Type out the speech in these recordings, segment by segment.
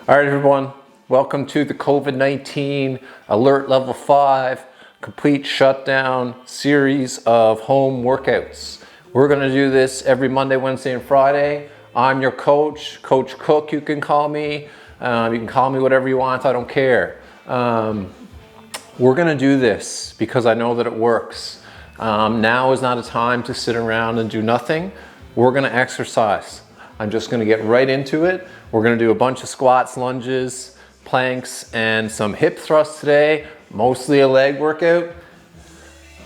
All right, everyone, welcome to the COVID-19 Alert Level 5 Complete Shutdown series of home workouts. We're gonna do this every Monday, Wednesday, and Friday. I'm your coach, Coach Cook, you can call me. You can call me whatever you want, I don't care. We're gonna do this because I know that it works. Now is not a time to sit around and do nothing. We're gonna exercise. I'm just gonna get right into it. We're gonna do a bunch of squats, lunges, planks, and some hip thrusts today, mostly a leg workout.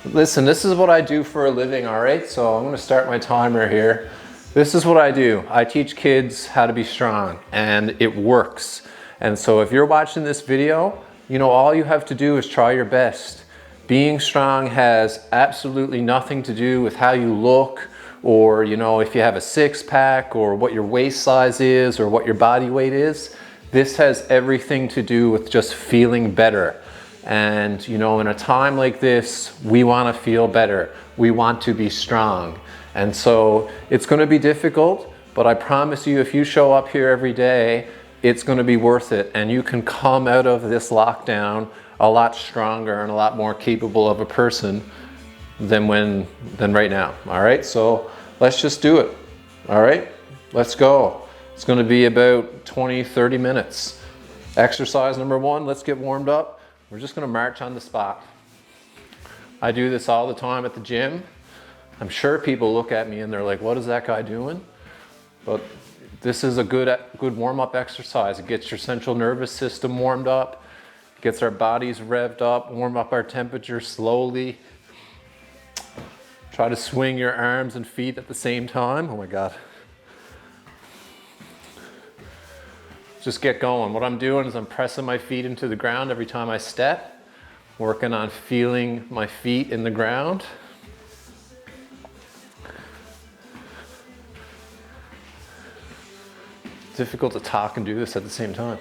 Listen, this is what I do for a living, all right? So I'm gonna start my timer here. This is what I do. I teach kids how to be strong, and it works. And so if you're watching this video, you know, all you have to do is try your best. Being strong has absolutely nothing to do with how you look, or you know, if you have a six-pack, or what your waist size is, or what your body weight is. This has everything to do with just feeling better. And you know, in a time like this, we want to feel better. We want to be strong. And so it's going to be difficult, but I promise you, if you show up here every day, it's going to be worth it. And you can come out of this lockdown a lot stronger and a lot more capable of a person than right now. All right, so let's just do it. All right, let's go. It's going to be about 20-30 minutes. Exercise number one, let's get warmed up. We're just going to march on the spot. I do this all the time at the gym. I'm sure people look at me and they're like, what is that guy doing? But this is a good warm-up exercise. It gets your central nervous system warmed up, gets our bodies revved up, warm up our temperature slowly. Try to swing your arms and feet at the same time. Oh my God. Just get going. What I'm doing is I'm pressing my feet into the ground every time I step, working on feeling my feet in the ground. Difficult to talk and do this at the same time.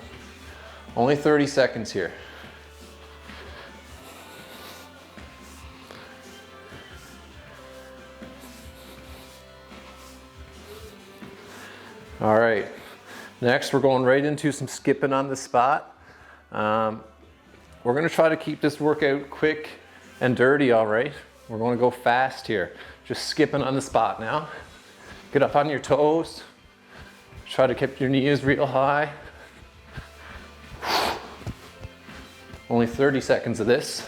Only 30 seconds here. All right, next we're going right into some skipping on the spot. We're gonna try to keep this workout quick and dirty, all right? We're gonna go fast here. Just skipping on the spot now. Get up on your toes. Try to keep your knees real high. Only 30 seconds of this.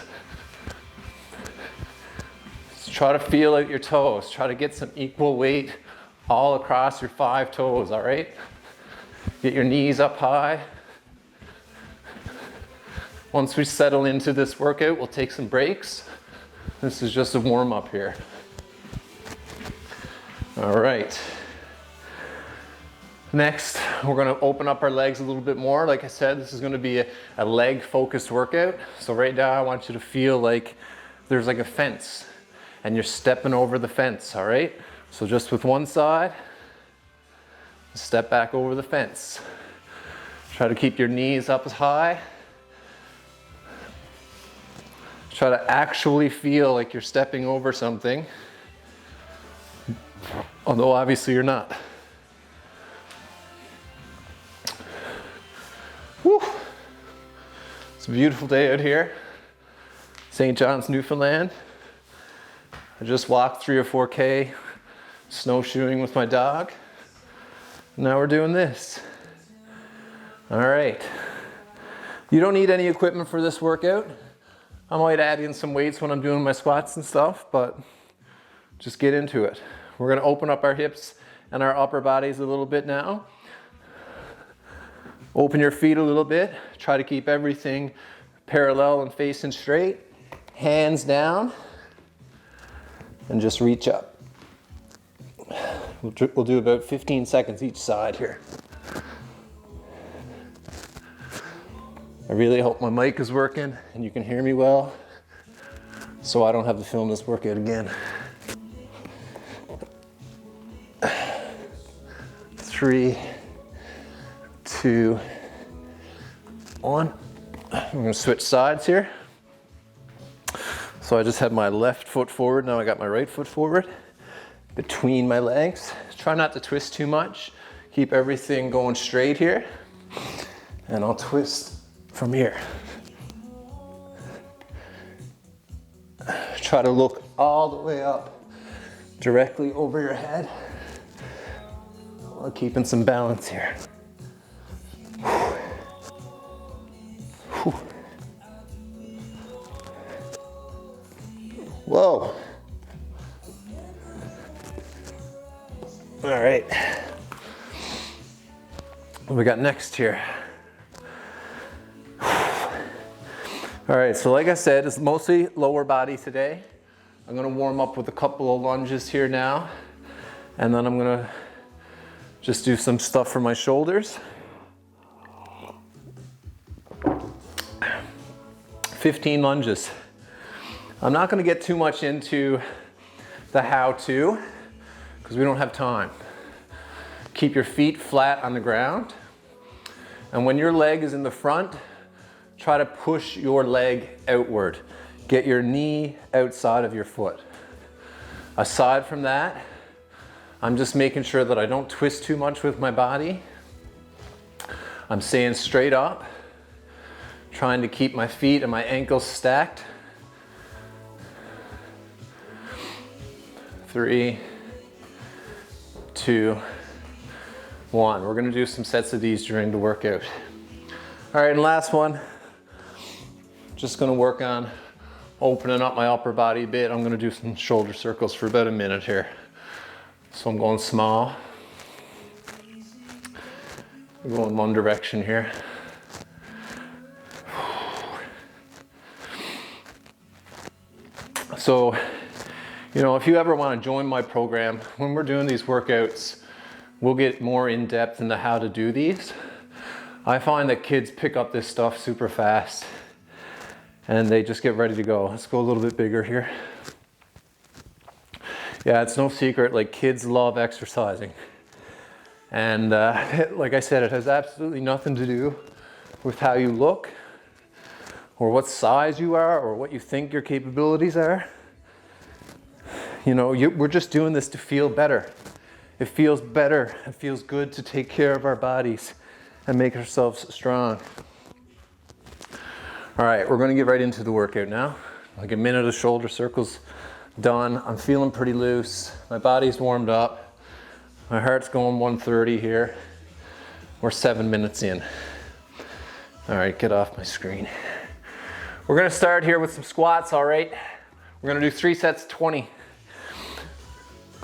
Just try to feel out your toes. Try to get some equal weight all across your 5 toes, all right? Get your knees up high. Once we settle into this workout, we'll take some breaks. This is just a warm-up here. All right. Next, we're gonna open up our legs a little bit more. Like I said, this is gonna be a leg-focused workout. So right now, I want you to feel like there's like a fence, and you're stepping over the fence, all right? So just with one side, step back over the fence. Try to keep your knees up as high. Try to actually feel like you're stepping over something, although obviously you're not. Woo. It's a beautiful day out here. St. John's, Newfoundland. I just walked 3 or 4K snowshoeing with my dog. Now we're doing this. All right. You don't need any equipment for this workout. I might add in some weights when I'm doing my squats and stuff, but just get into it. We're gonna open up our hips and our upper bodies a little bit now. Open your feet a little bit. Try to keep everything parallel and facing straight. Hands down, and just reach up. We'll do about 15 seconds each side here. I really hope my mic is working and you can hear me well, so I don't have to film this workout again. 3, 2, 1. I'm gonna switch sides here. So I just had my left foot forward, now I got my right foot forward between my legs. Try not to twist too much. Keep everything going straight here. and I'll twist from here. Try to look all the way up, directly over your head, while keeping some balance here. Whoa. All right. What we got next here? All right, so like I said, it's mostly lower body today. I'm gonna warm up with a couple of lunges here now, and then I'm gonna just do some stuff for my shoulders. 15 lunges. I'm not gonna get too much into the how-to, because we don't have time. Keep your feet flat on the ground, and when your leg is in the front, try to push your leg outward. Get your knee outside of your foot. Aside from that, I'm just making sure that I don't twist too much with my body. I'm staying straight up, trying to keep my feet and my ankles stacked. 3, 2, 1. We're gonna do some sets of these during the workout. All right, and last one. Just gonna work on opening up my upper body a bit. I'm gonna do some shoulder circles for about a minute here. So I'm going small. I'm going one direction here. So, you know, if you ever wanna join my program, when we're doing these workouts, we'll get more in depth into how to do these. I find that kids pick up this stuff super fast and they just get ready to go. Let's go a little bit bigger here. Yeah, it's no secret, like kids love exercising. And like I said, it has absolutely nothing to do with how you look or what size you are or what you think your capabilities are. You know, we're just doing this to feel better. It feels better, it feels good to take care of our bodies and make ourselves strong. All right, we're gonna get right into the workout now. Like a minute of shoulder circles done. I'm feeling pretty loose. My body's warmed up. My heart's going 130 here. We're 7 minutes in. All right, get off my screen. We're gonna start here with some squats, all right? We're gonna do 3 sets, 20.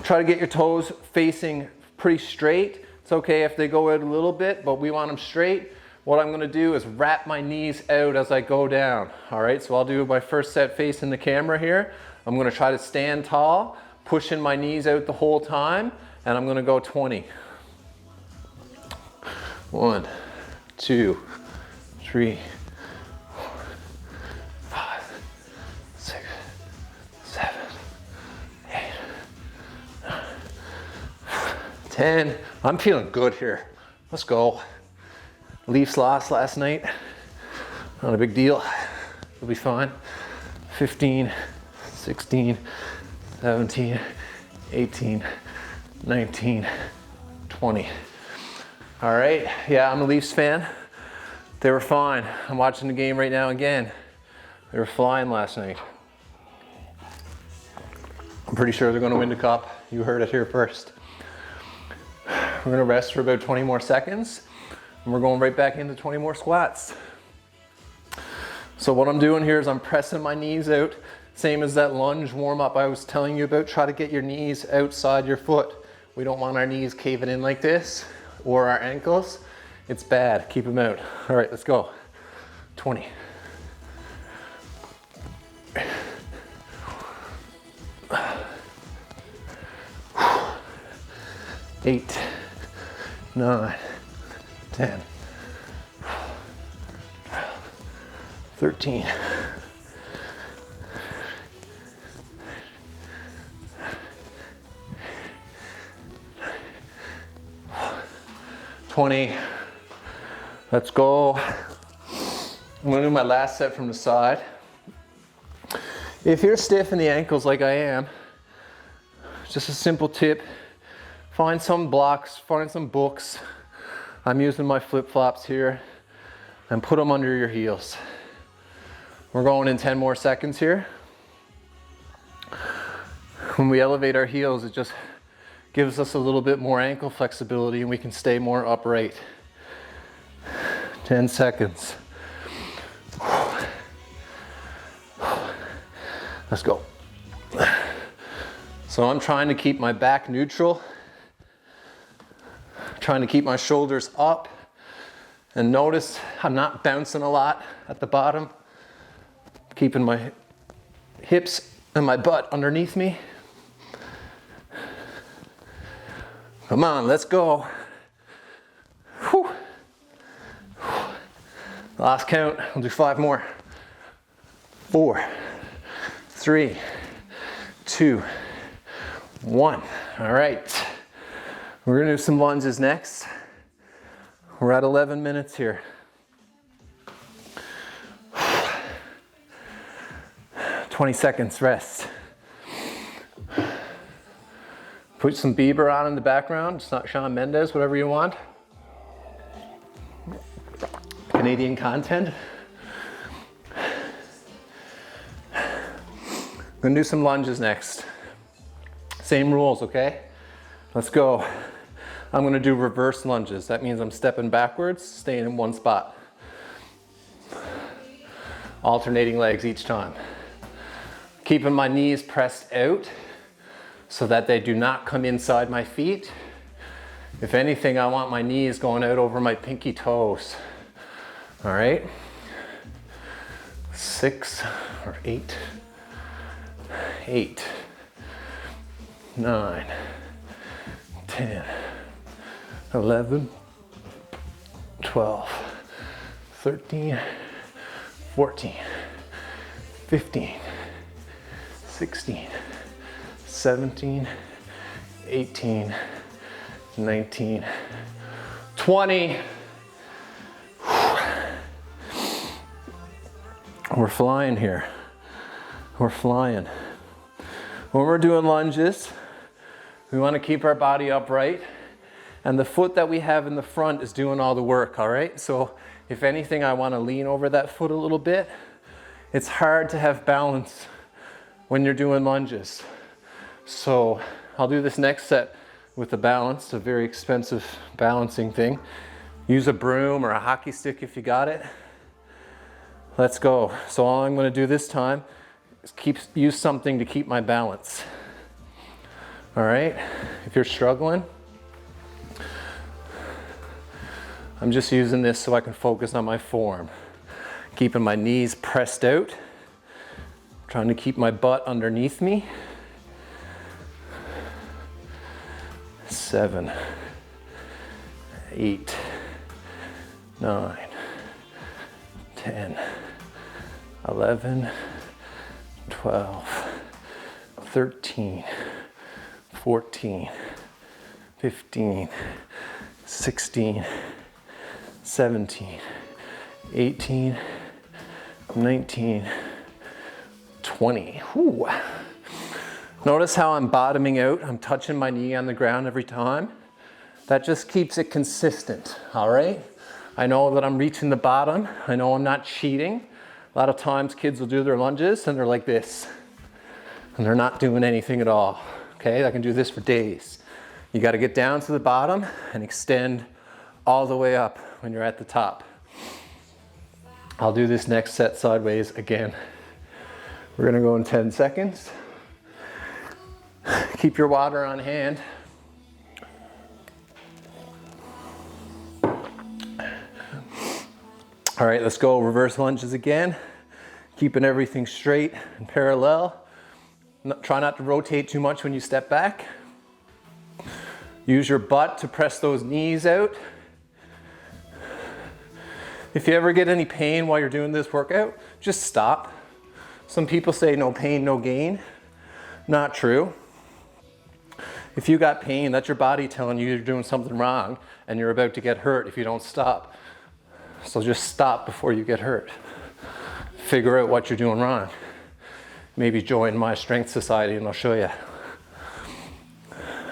Try to get your toes facing pretty straight. It's okay if they go out a little bit, but we want them straight. What I'm gonna do is wrap my knees out as I go down. All right, so I'll do my first set facing the camera here. I'm gonna try to stand tall, pushing my knees out the whole time, and I'm gonna go 20. 1, 2, 3, 4, 5, 6, 7, 8, 9, 10. I'm feeling good here. Let's go. Leafs lost last night. Not a big deal. We'll be fine. 15, 16, 17, 18, 19, 20. All right, yeah, I'm a Leafs fan. They were fine. I'm watching the game right now again. They were flying last night. I'm pretty sure they're gonna win the cup. You heard it here first. We're gonna rest for about 20 more seconds, and we're going right back into 20 more squats. So what I'm doing here is I'm pressing my knees out, same as that lunge warm up I was telling you about. Try to get your knees outside your foot. We don't want our knees caving in like this, or our ankles. It's bad, keep them out. All right, let's go. 20. 8, 9, 10, 13, 20. Let's go. I'm gonna do my last set from the side. If you're stiff in the ankles like I am, just a simple tip, find some blocks, find some books. I'm using my flip-flops here. and put them under your heels. We're going in 10 more seconds here. When we elevate our heels, it just gives us a little bit more ankle flexibility and we can stay more upright. 10 seconds. Let's go. So I'm trying to keep my back neutral, trying to keep my shoulders up, and notice I'm not bouncing a lot at the bottom, keeping my hips and my butt underneath me. Come on, let's go. Whew. Last count, I'll do 5 more. 4, 3, 2, 1. All right, we're gonna do some lunges next. We're at 11 minutes here. 20 seconds rest. Put some Bieber on in the background. It's not Shawn Mendes, whatever you want. Canadian content. I'm gonna do some lunges next. Same rules, okay? Let's go. I'm gonna do reverse lunges. That means I'm stepping backwards, staying in one spot. Alternating legs each time. Keeping my knees pressed out so that they do not come inside my feet. If anything, I want my knees going out over my pinky toes. All right? 6 or 8. 8, 9, 10, 11, 12, 13, 14, 15, 16, 17, 18, 19, 20. We're flying here. We're flying. When we're doing lunges, we want to keep our body upright, and the foot that we have in the front is doing all the work, all right? So if anything, I want to lean over that foot a little bit. It's hard to have balance when you're doing lunges. So I'll do this next set with the balance, a very expensive balancing thing. Use a broom or a hockey stick if you got it. Let's go. So all I'm going to do this time is use something to keep my balance. All right, if you're struggling, I'm just using this so I can focus on my form. Keeping my knees pressed out, trying to keep my butt underneath me. 7, 8, 9, 10, 11, 12, 13, 14, 15, 16, 17, 18, 19, 20. Whew. Notice how I'm bottoming out. I'm touching my knee on the ground every time. That just keeps it consistent, all right? I know that I'm reaching the bottom. I know I'm not cheating. A lot of times kids will do their lunges and they're like this, and they're not doing anything at all. Okay, I can do this for days. You got to get down to the bottom and extend all the way up when you're at the top. I'll do this next set sideways again. We're gonna go in 10 seconds. Keep your water on hand. All right, let's go reverse lunges again. Keeping everything straight and parallel. Try not to rotate too much when you step back. Use your butt to press those knees out. If you ever get any pain while you're doing this workout, just stop. Some people say no pain, no gain. Not true. If you got pain, that's your body telling you you're doing something wrong and you're about to get hurt if you don't stop. So just stop before you get hurt. Figure out what you're doing wrong. Maybe join my strength society and I'll show you.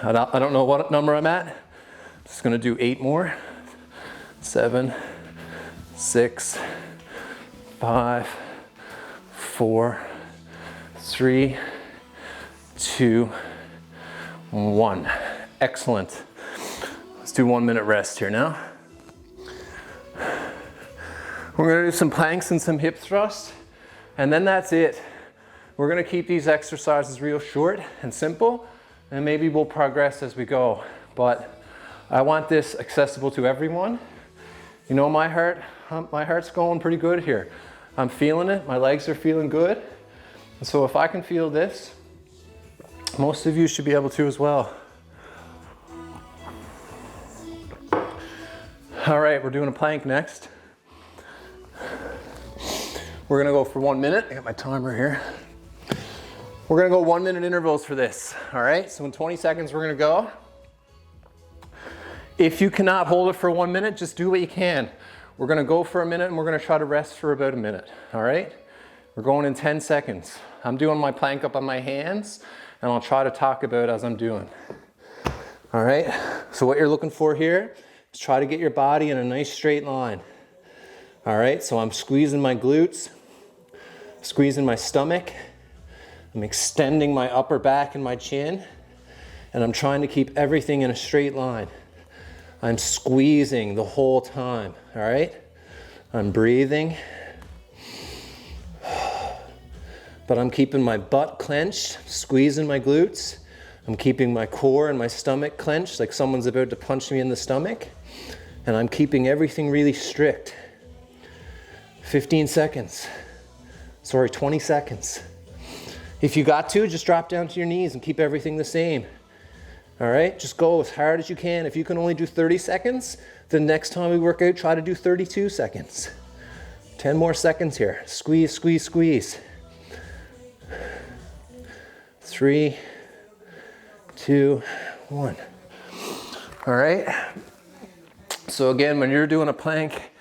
I don't know what number I'm at. Just gonna do 8 more. 7, 6, 5, 4, 3, 2, 1. Excellent. Let's do 1 minute rest here now. We're gonna do some planks and some hip thrusts, and then that's it. We're gonna keep these exercises real short and simple, and maybe we'll progress as we go. But I want this accessible to everyone. You know, my heart's going pretty good here. I'm feeling it, my legs are feeling good. And so if I can feel this, most of you should be able to as well. All right, we're doing a plank next. We're gonna go for 1 minute. I got my timer here. We're gonna go 1 minute intervals for this, all right? So in 20 seconds, we're gonna go. If you cannot hold it for 1 minute, just do what you can. We're gonna go for a minute and we're gonna try to rest for about a minute, all right? We're going in 10 seconds. I'm doing my plank up on my hands and I'll try to talk about it as I'm doing. All right, so what you're looking for here is try to get your body in a nice straight line. All right, so I'm squeezing my glutes, squeezing my stomach, I'm extending my upper back and my chin, and I'm trying to keep everything in a straight line. I'm squeezing the whole time, all right? I'm breathing, but I'm keeping my butt clenched, squeezing my glutes. I'm keeping my core and my stomach clenched like someone's about to punch me in the stomach. And I'm keeping everything really strict. 15 seconds. Sorry, 20 seconds. If you got to, just drop down to your knees and keep everything the same. All right, just go as hard as you can. If you can only do 30 seconds, the next time we work out, try to do 32 seconds. 10 more seconds here. Squeeze, squeeze, squeeze. 3, 2, 1. All right. So again, when you're doing a plank,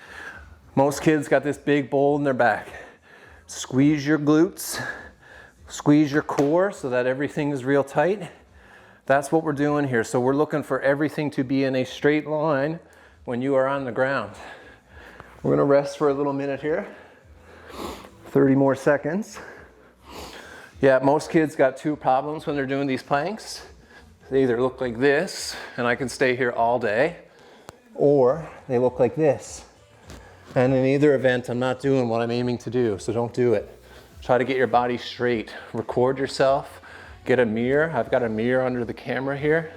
most kids got this big bowl in their back. Squeeze your glutes, squeeze your core so that everything is real tight. That's what we're doing here. So we're looking for everything to be in a straight line when you are on the ground. We're gonna rest for a little minute here. 30 more seconds. Yeah, most kids got two problems when they're doing these planks. They either look like this, and I can stay here all day, or they look like this. And in either event, I'm not doing what I'm aiming to do, so don't do it. Try to get your body straight. Record yourself, get a mirror. I've got a mirror under the camera here,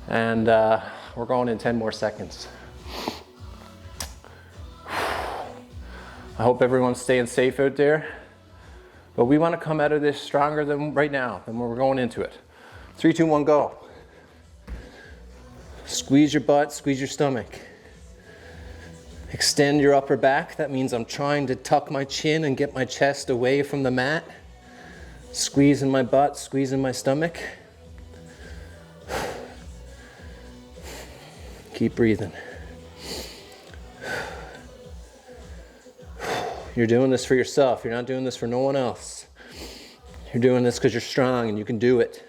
and we're going in 10 more seconds. I hope everyone's staying safe out there, but we want to come out of this stronger than right now, than when we're going into it. 3, 2, 1, go. Squeeze your butt, squeeze your stomach. Extend your upper back. That means I'm trying to tuck my chin and get my chest away from the mat. Squeezing my butt, squeezing my stomach. Keep breathing. You're doing this for yourself. You're not doing this for no one else. You're doing this because you're strong and you can do it.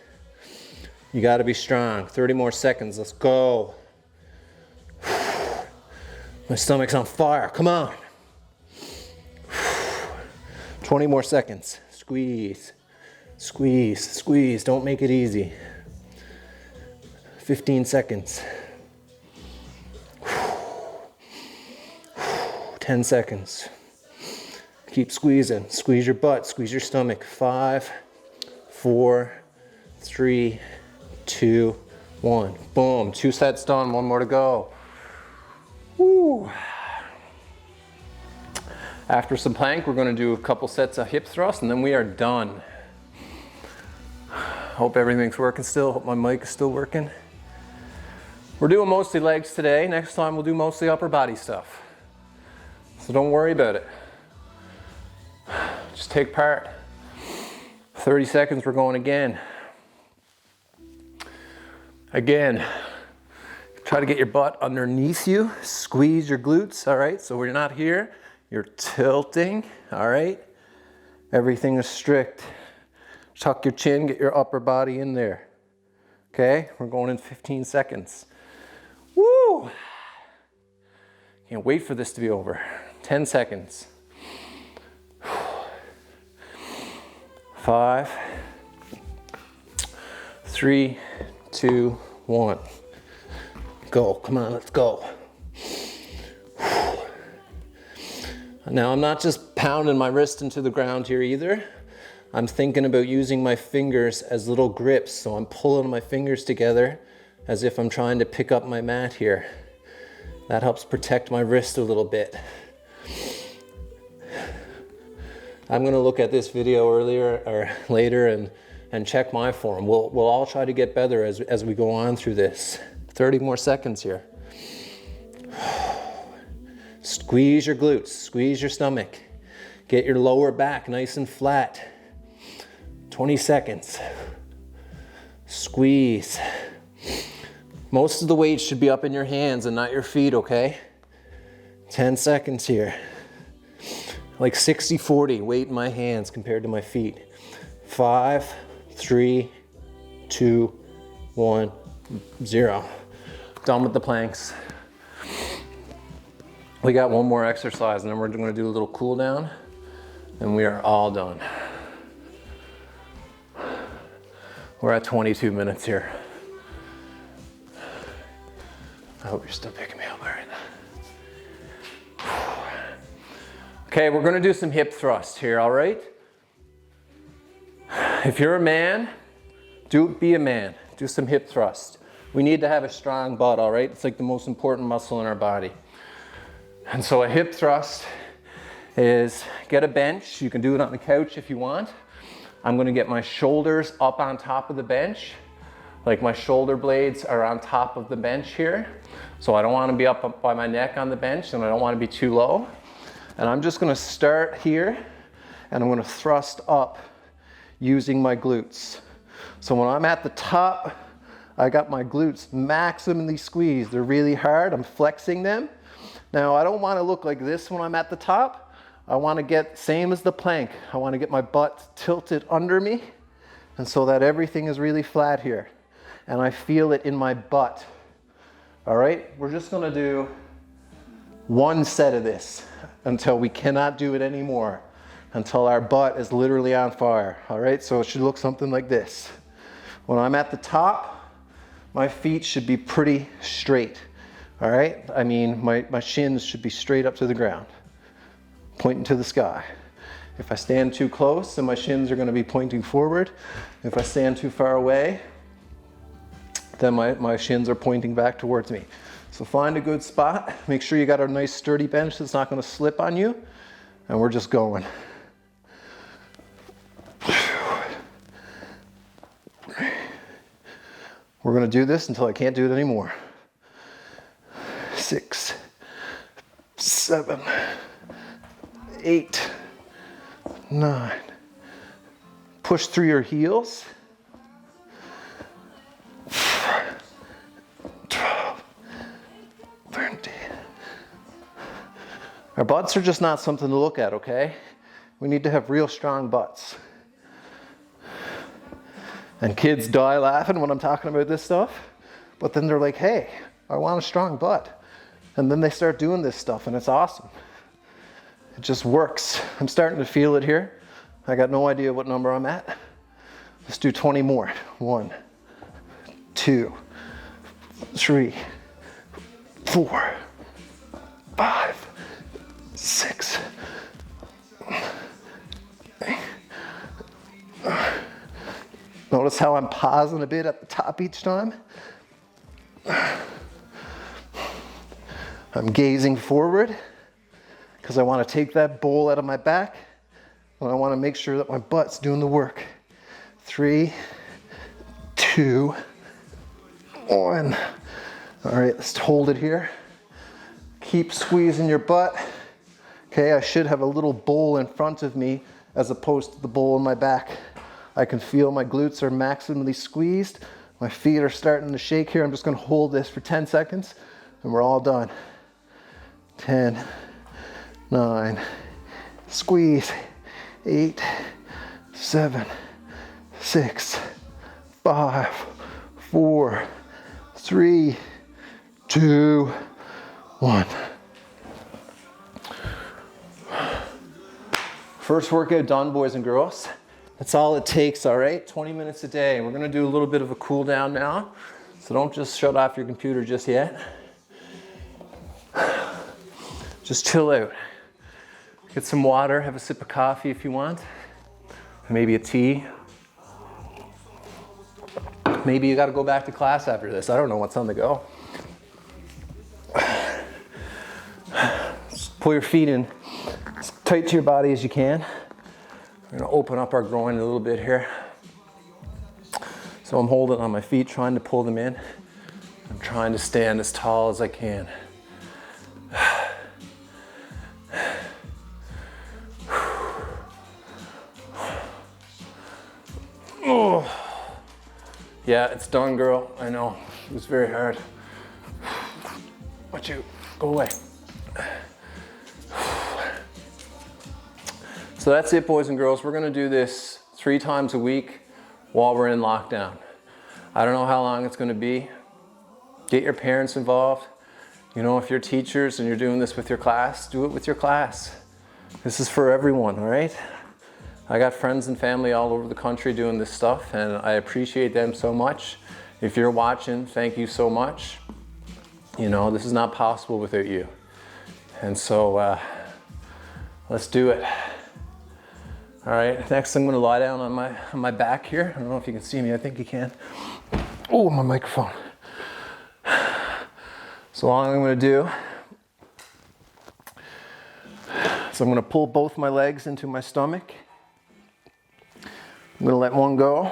You got to be strong. 30 more seconds. Let's go. My stomach's on fire. Come on. 20 more seconds. Squeeze. Squeeze. Squeeze. Don't make it easy. 15 seconds. 10 seconds. Keep squeezing. Squeeze your butt. Squeeze your stomach. 5, 4, 3, 2, 1. Boom. 2 sets done. 1 more to go. Woo. After some plank, we're going to do a couple sets of hip thrusts and then we are done. Hope everything's working still. Hope my mic is still working. We're doing mostly legs today. Next time we'll do mostly upper body stuff. So don't worry about it. Just take part. 30 seconds, we're going again. Again. Try to get your butt underneath you. Squeeze your glutes, all right? So we're not here. You're tilting, all right? Everything is strict. Tuck your chin, get your upper body in there. Okay, we're going in 15 seconds. Woo! Can't wait for this to be over. 10 seconds. 5, 3, 2, 1. Go, come on, let's go. Now I'm not just pounding my wrist into the ground here either. I'm thinking about using my fingers as little grips. So I'm pulling my fingers together as if I'm trying to pick up my mat here. That helps protect my wrist a little bit. I'm gonna look at this video earlier or later and check my form. We'll all try to get better as we go on through this. 30 more seconds here. Squeeze your glutes, squeeze your stomach. Get your lower back nice and flat. 20 seconds. Squeeze. Most of the weight should be up in your hands and not your feet, okay? 10 seconds here. Like 60-40 weight in my hands compared to my feet. 5, 3, 2, 1, 0. Done with the planks. We got one more exercise and then we're gonna do a little cool down and we are all done. We're at 22 minutes here. I hope you're still picking me up, all right? Okay, we're gonna do some hip thrust here, all right? If you're a man, be a man. Do some hip thrust. We need to have a strong butt, all right? It's like the most important muscle in our body. And so a hip thrust is get a bench. You can do it on the couch if you want. I'm gonna get my shoulders up on top of the bench. Like my shoulder blades are on top of the bench here. So I don't wanna be up by my neck on the bench and I don't wanna be too low. And I'm just gonna start here and I'm gonna thrust up using my glutes. So when I'm at the top, I got my glutes maximally squeezed. They're really hard, I'm flexing them. Now I don't wanna look like this when I'm at the top. I wanna get, same as the plank, I wanna get my butt tilted under me and so that everything is really flat here. And I feel it in my butt. All right, we're just gonna do one set of this until we cannot do it anymore, until our butt is literally on fire. All right, so it should look something like this. When I'm at the top, my feet should be pretty straight. All right, I mean, my shins should be straight up to the ground, pointing to the sky. If I stand too close, then my shins are gonna be pointing forward. If I stand too far away, then my shins are pointing back towards me. So find a good spot. Make sure you got a nice sturdy bench that's not gonna slip on you. And we're just going. We're gonna do this until I can't do it anymore. 6, 7, 8, 9. Push through your heels. 12, 13. Our butts are just not something to look at, okay? We need to have real strong butts. And kids die laughing when I'm talking about this stuff, but then they're like, hey, I want a strong butt. And then they start doing this stuff and it's awesome. It just works. I'm starting to feel it here. I got no idea what number I'm at. Let's do 20 more. 1, 2, 3, 4, 5, 6. Notice how I'm pausing a bit at the top each time. I'm gazing forward because I want to take that bowl out of my back and I want to make sure that my butt's doing the work. 3, 2, 1. All right, let's hold it here. Keep squeezing your butt. Okay, I should have a little bowl in front of me as opposed to the bowl in my back. I can feel my glutes are maximally squeezed. My feet are starting to shake here. I'm just gonna hold this for 10 seconds and we're all done. 10, 9, squeeze, 8, 7, 6, 5, 4, 3, 2, 1. First workout done, boys and girls. That's all it takes, all right? 20 minutes a day. We're gonna do a little bit of a cool down now. So don't just shut off your computer just yet. Just chill out. Get some water, have a sip of coffee if you want. Maybe a tea. Maybe you gotta go back to class after this. I don't know what's on the go. Just pull your feet in as tight to your body as you can. We're gonna open up our groin a little bit here. So I'm holding on my feet, trying to pull them in. I'm trying to stand as tall as I can. Oh. Yeah, it's done, girl. I know. It was very hard. Watch you. Go away. So that's it, boys and girls. We're gonna do this 3 times a week while we're in lockdown. I don't know how long it's gonna be. Get your parents involved. You know, if you're teachers and you're doing this with your class, do it with your class. This is for everyone, all right? I got friends and family all over the country doing this stuff, and I appreciate them so much. If you're watching, thank you so much. You know, this is not possible without you. And so, let's do it. All right, next I'm gonna lie down on my back here. I don't know if you can see me, I think you can. Oh, my microphone. So all I'm gonna do is I'm gonna pull both my legs into my stomach. I'm gonna let one go.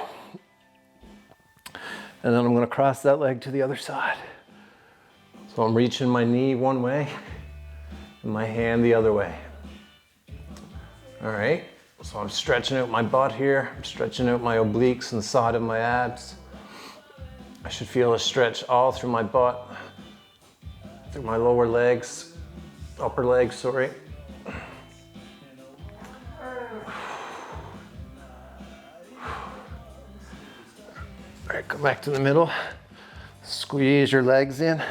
And then I'm gonna cross that leg to the other side. So I'm reaching my knee one way and my hand the other way. All right, so I'm stretching out my butt here. I'm stretching out my obliques and the side of my abs. I should feel a stretch all through my butt, through my lower legs, upper legs, sorry. All right, come back to the middle. Squeeze your legs in.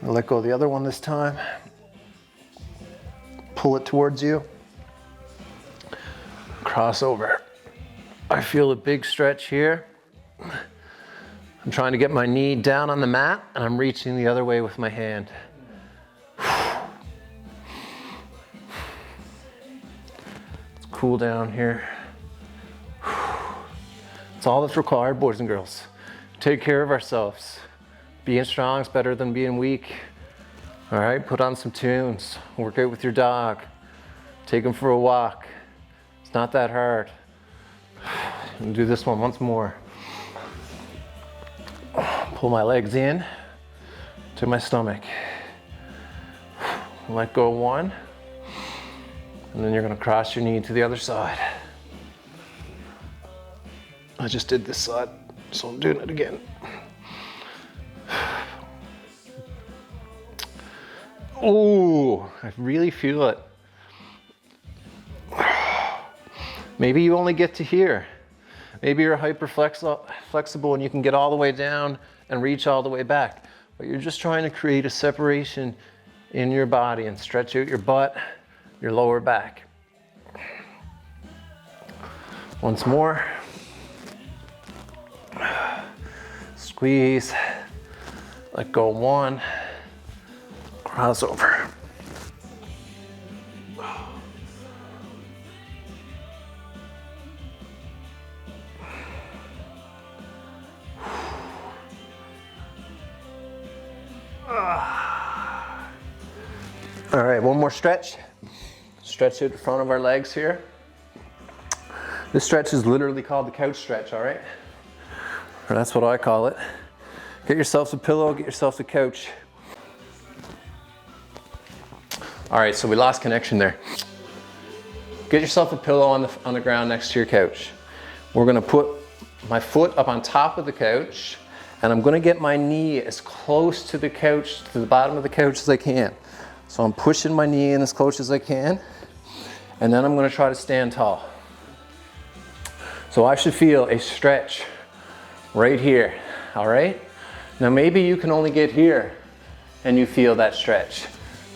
Let go of the other one this time. Pull it towards you. Cross over. I feel a big stretch here. I'm trying to get my knee down on the mat, and I'm reaching the other way with my hand. Let's cool down here. It's all that's required, boys and girls. Take care of ourselves. Being strong is better than being weak. All right, put on some tunes. Work out with your dog. Take him for a walk. It's not that hard. And do this one once more. Pull my legs in to my stomach. Let go one. And then you're gonna cross your knee to the other side. I just did this side, so I'm doing it again. Oh, I really feel it. Maybe you only get to here. Maybe you're hyper flexible and you can get all the way down and reach all the way back. But you're just trying to create a separation in your body and stretch out your butt, your lower back. Once more. Squeeze. Let go one. Cross over. All right, one more stretch. Stretch out the front of our legs here. This stretch is literally called the couch stretch, all right? Or that's what I call it. Get yourself a pillow, get yourself a couch. All right, so we lost connection there. Get yourself a pillow on the ground next to your couch. We're gonna put my foot up on top of the couch, and I'm gonna get my knee as close to the couch, to the bottom of the couch as I can. So I'm pushing my knee in as close as I can, and then I'm gonna try to stand tall. So I should feel a stretch right here, all right? Now maybe you can only get here and you feel that stretch.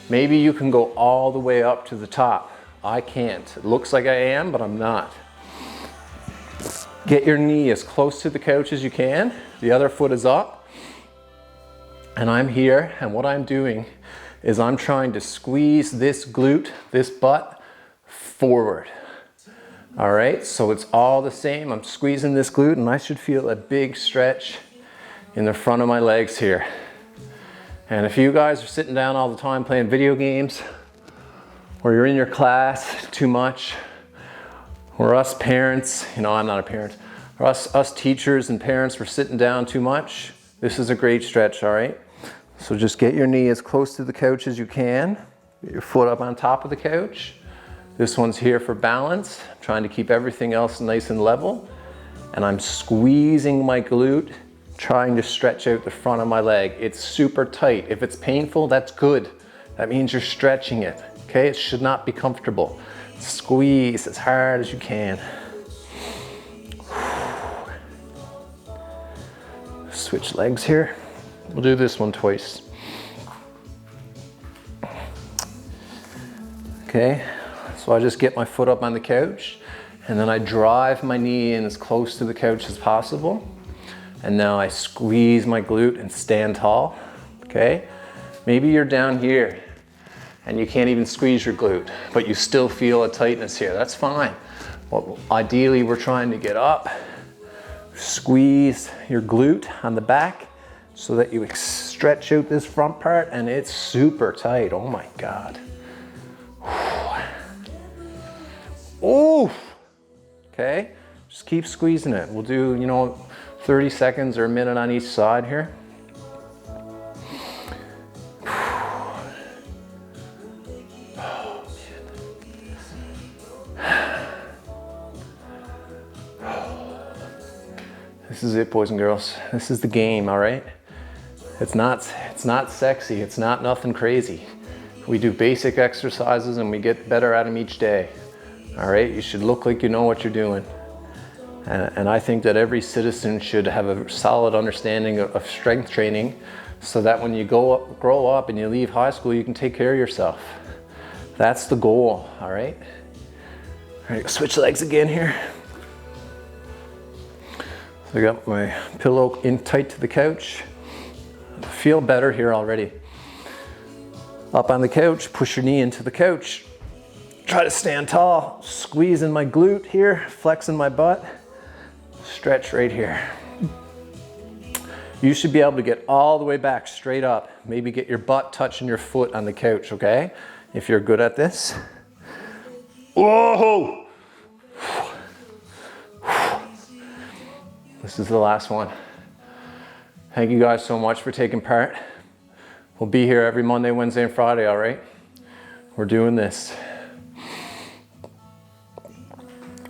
Maybe you can go all the way up to the top. I can't. It looks like I am, but I'm not. Get your knee as close to the couch as you can. The other foot is up. And I'm here, and what I'm doing is I'm trying to squeeze this glute, this butt, forward. All right, so it's all the same. I'm squeezing this glute, and I should feel a big stretch in the front of my legs here. And if you guys are sitting down all the time playing video games, or you're in your class too much, or us parents, you know, I'm not a parent, or us teachers and parents were sitting down too much, this is a great stretch, all right? So just get your knee as close to the couch as you can. Get your foot up on top of the couch. This one's here for balance. I'm trying to keep everything else nice and level. And I'm squeezing my glute, trying to stretch out the front of my leg. It's super tight. If it's painful, that's good. That means you're stretching it, okay? It should not be comfortable. Squeeze as hard as you can. Switch legs here. We'll do this one twice. Okay, so I just get my foot up on the couch, and then I drive my knee in as close to the couch as possible. And now I squeeze my glute and stand tall, okay? Maybe you're down here and you can't even squeeze your glute, but you still feel a tightness here. That's fine. Well, ideally, we're trying to get up, squeeze your glute on the back so that you stretch out this front part, and it's super tight. Oh my God. Ooh. Okay, just keep squeezing it. We'll do, 30 seconds or a minute on each side here. This is it, boys and girls. This is the game, all right? It's not sexy. It's not nothing crazy. We do basic exercises and we get better at them each day. All right, you should look like you know what you're doing. And I think that every citizen should have a solid understanding of strength training so that when you grow up and you leave high school, you can take care of yourself. That's the goal, all right? All right, switch legs again here. So I got my pillow in tight to the couch. I feel better here already. Up on the couch, push your knee into the couch. Try to stand tall, squeezing my glute here, flexing my butt. Stretch right here. You should be able to get all the way back straight up. Maybe get your butt touching your foot on the couch, okay? If you're good at this. Whoa! This is the last one. Thank you guys so much for taking part. We'll be here every Monday, Wednesday, and Friday, all right? We're doing this.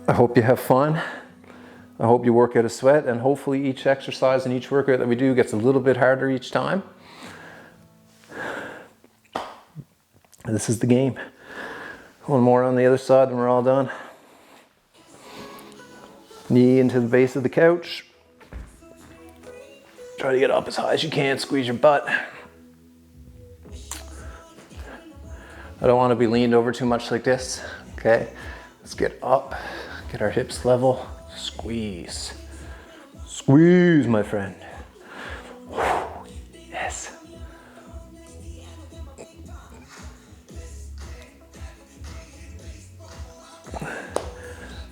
I hope you have fun. I hope you work out a sweat, and hopefully each exercise and each workout that we do gets a little bit harder each time. And this is the game. One more on the other side and we're all done. Knee into the base of the couch. Try to get up as high as you can, squeeze your butt. I don't want to be leaned over too much like this, okay? Let's get up, get our hips level, squeeze. Squeeze, my friend. Yes.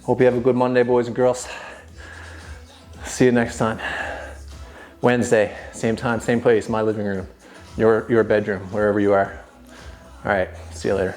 Hope you have a good Monday, boys and girls. See you next time. Wednesday, same time, same place, my living room, your bedroom, wherever you are. All right, see you later.